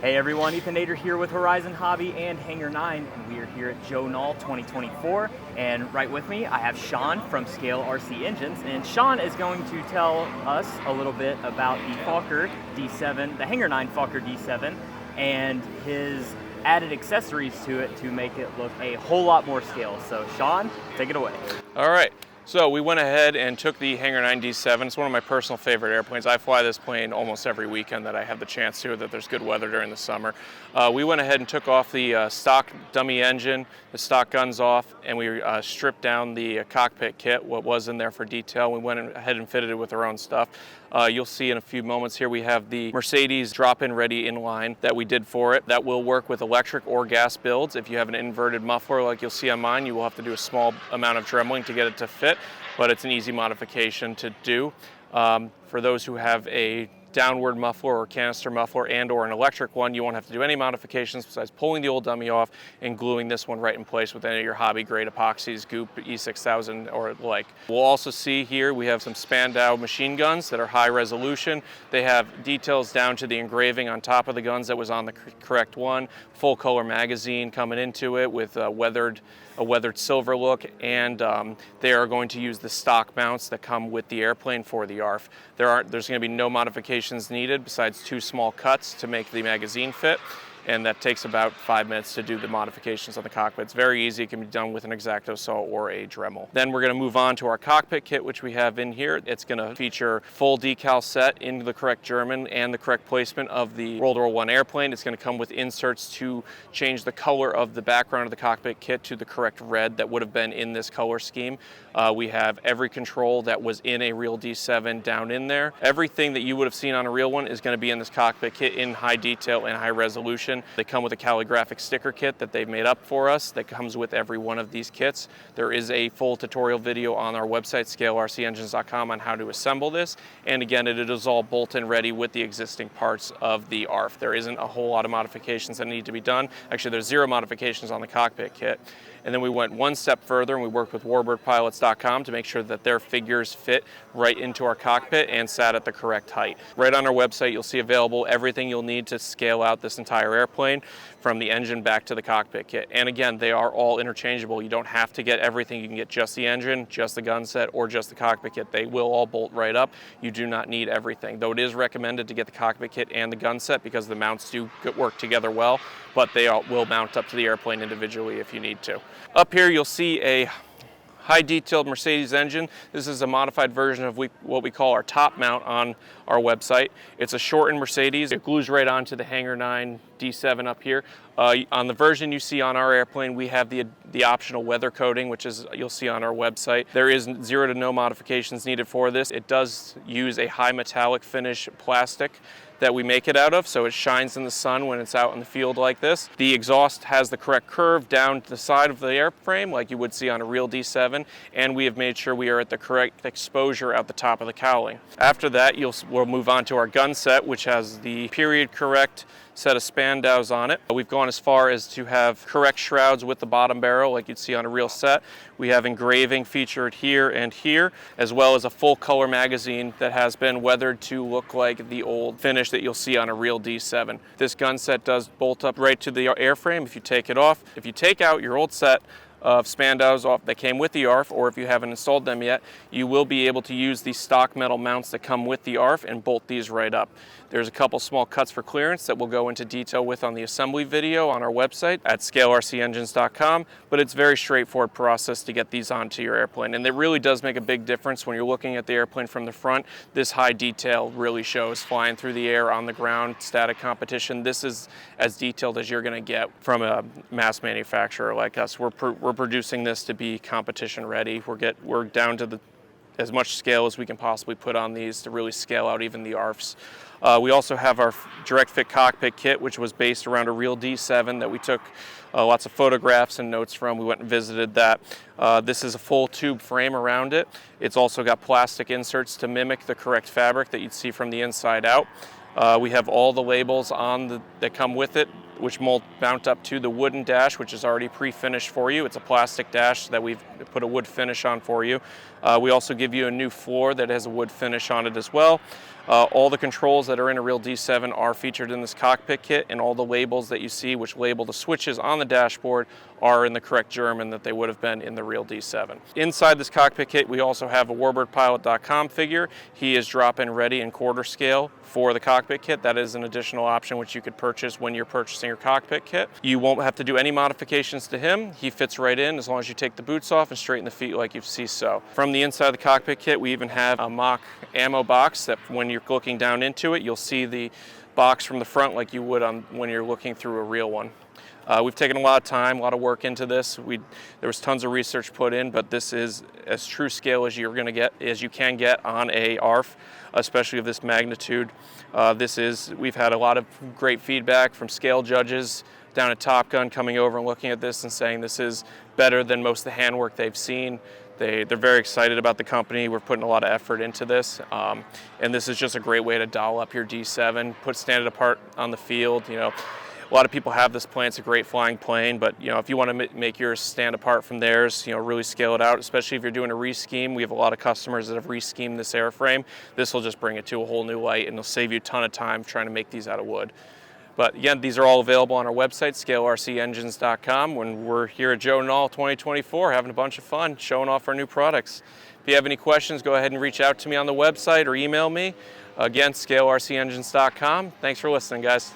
Hey everyone, Ethan Nader here with Horizon Hobby and Hangar 9, and we are here at Joe Nall 2024. And right with me, I have Sean from Scale RC Engines, and Sean is going to tell us a little bit about the Fokker D7, the Hangar 9 Fokker D7, and his added accessories to it to make it look a whole lot more scale. So Sean, take it away. All right. So we went ahead and took the Hangar 9 D7. It's one of my personal favorite airplanes. I fly this plane almost every weekend that I have the chance to, that there's good weather during the summer. We went ahead and took off the stock dummy engine, the stock guns off, and we stripped down the cockpit kit, what was in there for detail. We went ahead and fitted it with our own stuff. You'll see in a few moments here we have the Mercedes drop-in ready inline that we did for it. That will work with electric or gas builds. If you have an inverted muffler like you'll see on mine, you will have to do a small amount of dremeling to get it to fit, but it's an easy modification to do. For those who have a downward muffler or canister muffler and or an electric one, you won't have to do any modifications besides pulling the old dummy off and gluing this one right in place with any of your hobby grade epoxies, Goop, E6000 or like. We'll also see here we have some Spandau machine guns that are high resolution. They have details down to the engraving on top of the guns that was on the correct one, full color magazine coming into it with a weathered silver look, and they are going to use the stock mounts that come with the airplane for the ARF. There's going to be no modifications needed besides two small cuts to make the magazine fit, and that takes about 5 minutes to do the modifications on the cockpit. It's very easy. It can be done with an X-Acto saw or a Dremel. Then we're going to move on to our cockpit kit, which we have in here. It's going to feature full decal set in the correct German and the correct placement of the World War I airplane. It's going to come with inserts to change the color of the background of the cockpit kit to the correct red that would have been in this color scheme. We have every control that was in a real D7 down in there. Everything that you would have seen on a real one is going to be in this cockpit kit in high detail and high resolution. They come with a calligraphic sticker kit that they've made up for us that comes with every one of these kits. There is a full tutorial video on our website, scaleRCengines.com, on how to assemble this. And again, it is all bolt-in ready with the existing parts of the ARF. There isn't a whole lot of modifications that need to be done. Actually, there's 0 modifications on the cockpit kit. And then we went one step further and we worked with warbirdpilots.com to make sure that their figures fit right into our cockpit and sat at the correct height. Right on our website, you'll see available everything you'll need to scale out this entire airplane from the engine back to the cockpit kit. And again, they are all interchangeable. You don't have to get everything. You can get just the engine, just the gun set, or just the cockpit kit. They will all bolt right up. You do not need everything, though it is recommended to get the cockpit kit and the gun set because the mounts do work together well, but they all will mount up to the airplane individually if you need to. Up here you'll see a high detailed Mercedes engine. This is a modified version of what we call our top mount on our website. It's a shortened Mercedes. It glues right onto the Hangar 9 D7 up here. On the version you see on our airplane, we have the optional weather coating, which is you'll see on our website. There is 0 to no modifications needed for this. It does use a high metallic finish plastic that we make it out of, so it shines in the sun when it's out in the field like this. The exhaust has the correct curve down the side of the airframe like you would see on a real D7, and we have made sure we are at the correct exposure at the top of the cowling. After that, we'll move on to our gun set, which has the period correct set of Spandaus on it. We've gone as far as to have correct shrouds with the bottom barrel like you'd see on a real set. We have engraving featured here and here, as well as a full color magazine that has been weathered to look like the old finish that you'll see on a real D7. This gun set does bolt up right to the airframe if you take it off. If you take out your old set of Spandaus off that came with the ARF, or if you haven't installed them yet, you will be able to use the stock metal mounts that come with the ARF and bolt these right up. There's a couple small cuts for clearance that we'll go into detail with on the assembly video on our website at scaleRCengines.com, but it's a very straightforward process to get these onto your airplane, and it really does make a big difference when you're looking at the airplane from the front. This high detail really shows flying through the air, on the ground, static competition. This is as detailed as you're going to get from a mass manufacturer like us. We're producing this to be competition ready. We're down to as much scale as we can possibly put on these to really scale out even the ARFs. We also have our direct fit cockpit kit, which was based around a real D7 that we took lots of photographs and notes from. We went and visited that. This is a full tube frame around it. It's also got plastic inserts to mimic the correct fabric that you'd see from the inside out. We have all the labels that come with it, which mount up to the wooden dash, which is already pre-finished for you. It's a plastic dash that we've put a wood finish on for you. We also give you a new floor that has a wood finish on it as well. All the controls that are in a real D7 are featured in this cockpit kit, and all the labels that you see which label the switches on the dashboard are in the correct German that they would have been in the real D7. Inside this cockpit kit, we also have a warbirdpilot.com figure. He is drop-in ready in quarter scale for the cockpit kit. That is an additional option which you could purchase when you're purchasing your cockpit kit. You won't have to do any modifications to him. He fits right in as long as you take the boots off and straighten the feet like you see so. From the inside of the cockpit kit, we even have a mock ammo box that when you're looking down into it, you'll see the box from the front like you would when you're looking through a real one. We've taken a lot of time, a lot of work into this. There was tons of research put in, but this is as true scale as you're going to get, as you can get on a ARF, especially of this magnitude. We've had a lot of great feedback from scale judges down at Top Gun coming over and looking at this and saying this is better than most of the handwork they've seen. They're very excited about the company. We're putting a lot of effort into this, and this is just a great way to doll up your D7, stand it apart on the field. A lot of people have this plane. It's a great flying plane, but if you want to make yours stand apart from theirs, really scale it out, especially if you're doing a rescheme. We have a lot of customers that have reschemed this airframe. This will just bring it to a whole new light, and it'll save you a ton of time trying to make these out of wood. But again, these are all available on our website, ScaleRCEngines.com. When we're here at Joe Nall 2024, having a bunch of fun, showing off our new products. If you have any questions, go ahead and reach out to me on the website or email me. Again, ScaleRCEngines.com. Thanks for listening, guys.